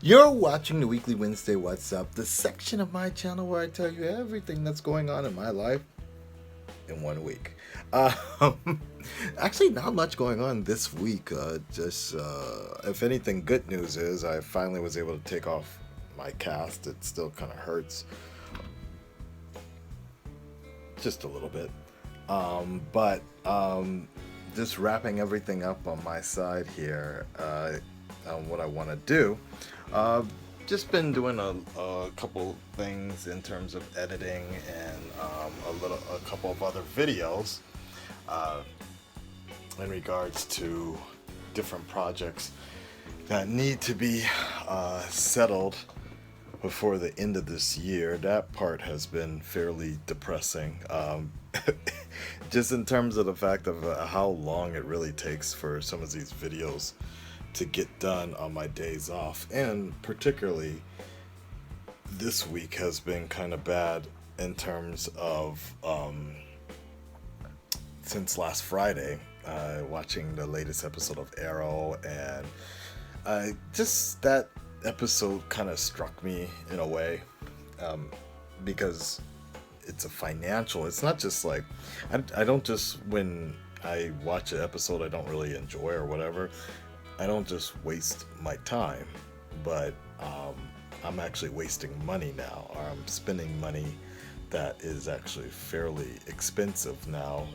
You're watching the Weekly Wednesday What's Up, the section of my channel where I tell you everything that's going on in my life in 1 week. Um, Actually, not much going on this week. If anything, good news is I finally was able to take off my cast. It still kind of hurts just a little bit. But just wrapping everything up on my side here, on what I want to do. Uh, just been doing a couple things in terms of editing and a couple of other videos uh, in regards to different projects that need to be settled before the end of this year. That part has been fairly depressing. Just in terms of the fact of how long it really takes for some of these videos to get done on my days off. And particularly this week has been kind of bad in terms of since last Friday, watching the latest episode of Arrow, and just that episode kind of struck me in a way, because it's a financial. It's not just like I don't just, when I watch an episode I don't really enjoy or whatever, I don't just waste my time, but I'm actually wasting money now, or I'm spending money that is actually fairly expensive now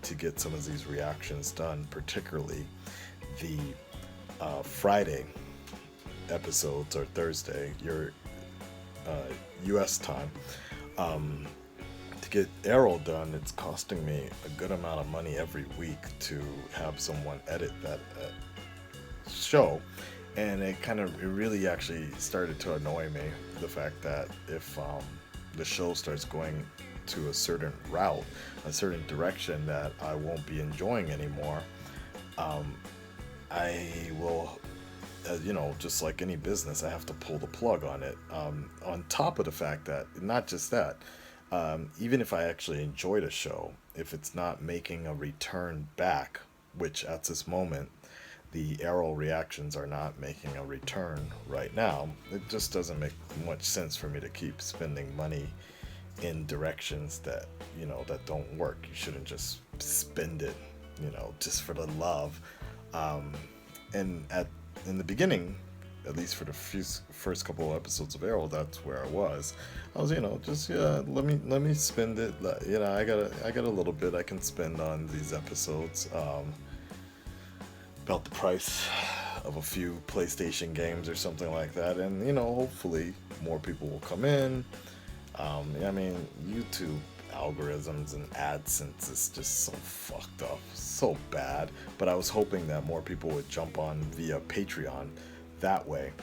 to get some of these reactions done, particularly the Friday episodes, or Thursday, your US time. To get Arrow done, it's costing me a good amount of money every week to have someone edit that show, and it really actually started to annoy me, the fact that if the show starts going to a certain route, a certain direction that I won't be enjoying anymore, I will, just like any business, I have to pull the plug on it. On top of the fact that, not just that, even if I actually enjoyed a show, if it's not making a return back, which at this moment, the Arrow reactions are not making a return right now, it just doesn't make much sense for me to keep spending money in directions that, that don't work. You shouldn't just spend it, just for the love. And in the beginning, at least for the first couple of episodes of Arrow, that's where I was. I was, just, let me spend it. I got a little bit I can spend on these episodes. About the price of a few PlayStation games or something like that, and hopefully more people will come in. YouTube algorithms and AdSense is just so fucked up, so bad. But I was hoping that more people would jump on via Patreon that way,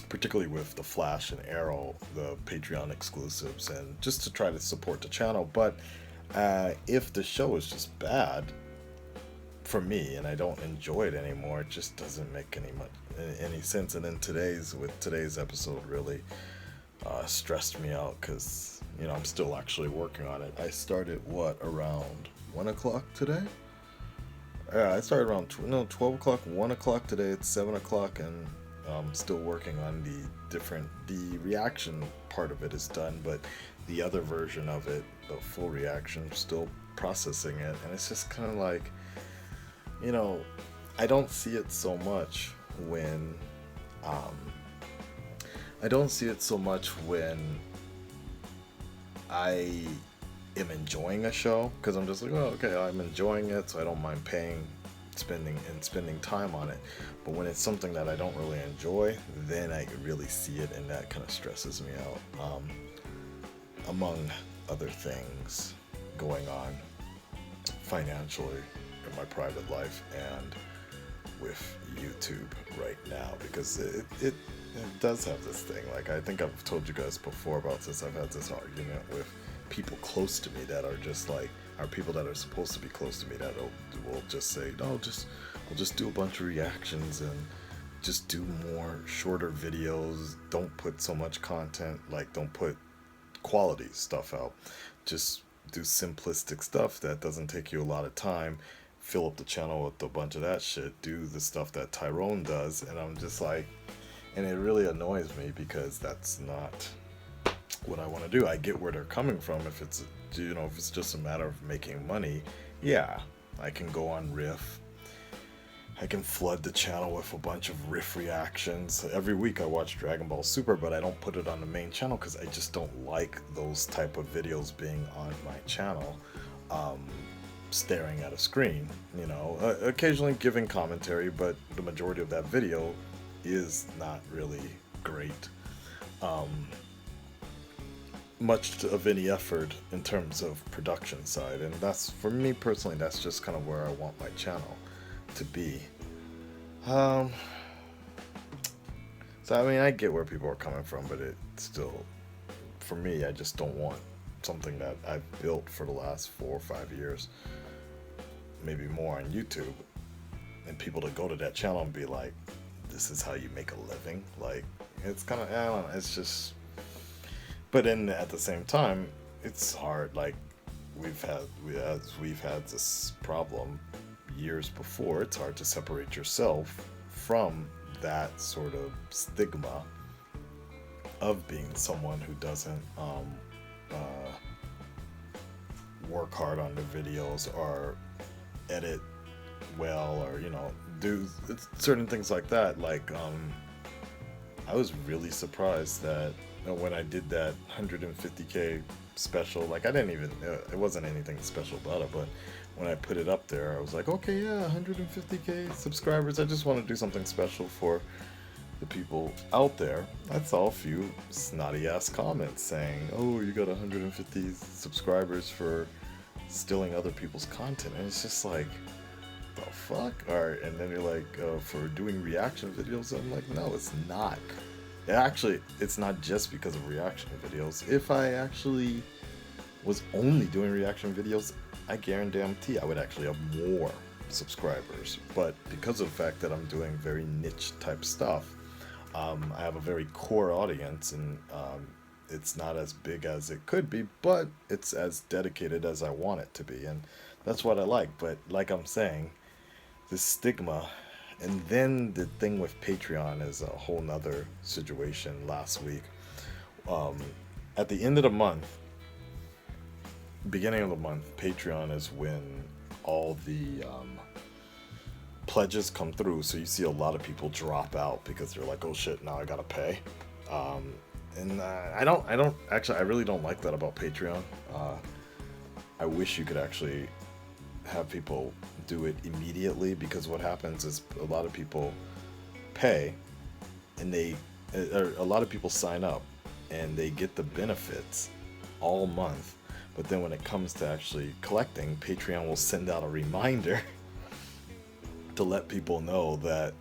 particularly with the Flash and Arrow, the Patreon exclusives, and just to try to support the channel. But if the show is just bad for me and I don't enjoy it anymore, it just doesn't make any sense. And then today's episode really stressed me out, because I'm still actually working on it. I started around 1 o'clock today. Yeah, I started around 12 o'clock, 1 o'clock today. It's 7 o'clock, and I'm still working on the reaction part of it is done, but the other version of it, the full reaction, still processing it. And it's just kind of like, I don't see it so much when I am enjoying a show, because I'm just like, oh, okay, I'm enjoying it, so I don't mind spending time on it. But when it's something that I don't really enjoy, then I really see it, and that kind of stresses me out. Among other things going on financially in my private life and with YouTube right now, because it does have this thing. Like, I think I've told you guys before about this. I've had this argument with people close to me that are just like, are people that are supposed to be close to me that will just say, no, we'll just do a bunch of reactions and just do more shorter videos. Don't put so much content, like don't put quality stuff out. Just do simplistic stuff that doesn't take you a lot of time. Fill up the channel with a bunch of that shit. Do the stuff that Tyrone does. And I'm just like, And it really annoys me because that's not what I want to do. I get where they're coming from. If it's, if it's just a matter of making money, yeah, I can go on Riff. I can flood the channel with a bunch of riff reactions. Every week I watch Dragon Ball Super, but I don't put it on the main channel because I just don't like those type of videos being on my channel, staring at a screen. Occasionally giving commentary, but the majority of that video is not really great. Much of any effort in terms of production side, and that's, for me personally, that's just kind of where I want my channel to be. So I mean, I get where people are coming from, but it still, for me, I just don't want something that I've built for the last 4 or 5 years, maybe more, on YouTube, and people to go to that channel and be like, this is how you make a living. Like, it's kind of, I don't know, it's just, but then at the same time, it's hard. Like, we've had this problem years before. It's hard to separate yourself from that sort of stigma of being someone who doesn't work hard on their videos or edit well, or do certain things like that. Like, I was really surprised that when I did that 150K special, like, I didn't even, it wasn't anything special about it, but when I put it up there, I was like, okay, yeah, 150K subscribers, I just want to do something special for the people out there. I saw a few snotty ass comments saying, oh, you got 150 subscribers for stealing other people's content, and it's just like, the fuck? Alright, and then you're like, for doing reaction videos, I'm like, no, it's not. Actually, it's not just because of reaction videos. If I actually was only doing reaction videos, I guarantee I would actually have more subscribers. But because of the fact that I'm doing very niche type stuff, I have a very core audience, and it's not as big as it could be, but it's as dedicated as I want it to be, and that's what I like. But like I'm saying, the stigma. And then the thing with Patreon is a whole nother situation last week. At the end of the month, beginning of the month, Patreon is when all the pledges come through. So you see a lot of people drop out because they're like, oh shit, now I gotta pay. And I really don't like that about Patreon. I wish you could actually have people do it immediately, because what happens is a lot of people pay, and a lot of people sign up and they get the benefits all month, but then when it comes to actually collecting, Patreon will send out a reminder to let people know that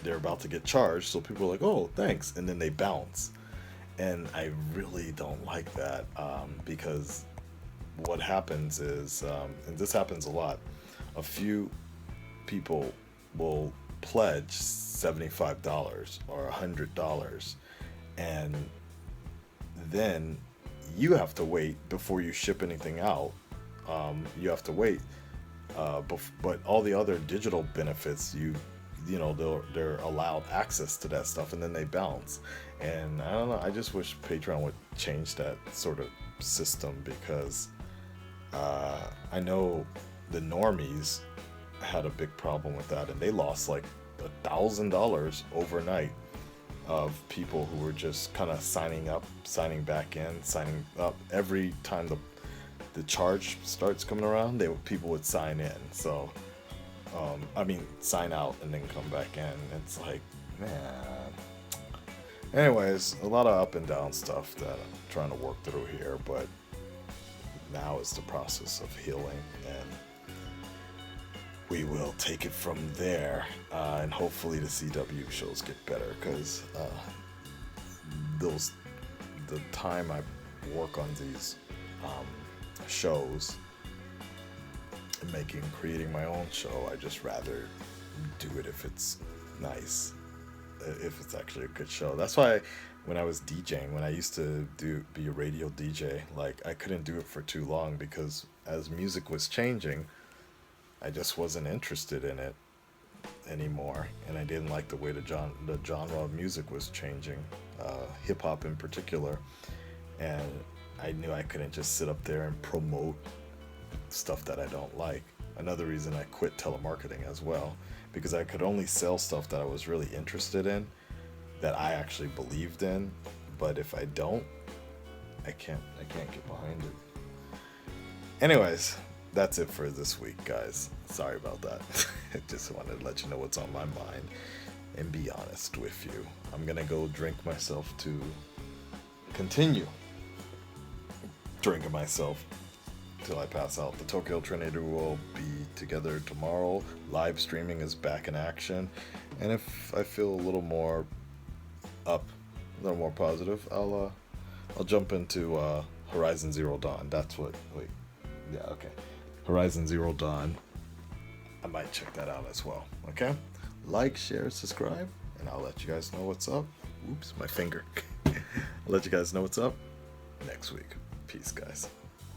they're about to get charged, so people are like, oh, thanks, and then they bounce. And I really don't like that, because what happens is, and this happens a lot, a few people will pledge $75 or $100, and then you have to wait before you ship anything out. You have to wait, but all the other digital benefits, they're allowed access to that stuff, and then they bounce. And I don't know, I just wish Patreon would change that sort of system, because I know the normies had a big problem with that, and they lost like $1,000 overnight of people who were just kind of signing back in, signing up every time the charge starts coming around. People would sign in, so sign out and then come back in. It's like, man. Anyways, a lot of up and down stuff that I'm trying to work through here, but now is the process of healing, and we will take it from there, and hopefully the CW shows get better, because the time I work on these shows and creating my own show, I just rather do it if it's nice, if it's actually a good show. That's why when I was DJing, when I used to be a radio DJ, like, I couldn't do it for too long, because as music was changing, I just wasn't interested in it. anymore, and I didn't like the way the genre of music was changing, hip hop in particular, and I knew I couldn't just sit up there and promote stuff that I don't like. Another reason I quit telemarketing as well, because I could only sell stuff that I was really interested in, that I actually believed in. But if I don't, I can't get behind it. Anyways, that's it for this week, guys. Sorry about that. I just wanted to let you know what's on my mind and be honest with you. I'm gonna go drink myself to continue drinking myself till I pass out. The Tokyo Trinity will be together tomorrow. Live streaming is back in action, and if I feel a little more up, a little more positive, I'll jump into Horizon Zero Dawn. That's what. Wait, yeah, okay. Horizon Zero Dawn. I might check that out as well. Okay, like, share, subscribe, and I'll let you guys know what's up. Oops, my finger. I'll let you guys know what's up next week. Peace, guys.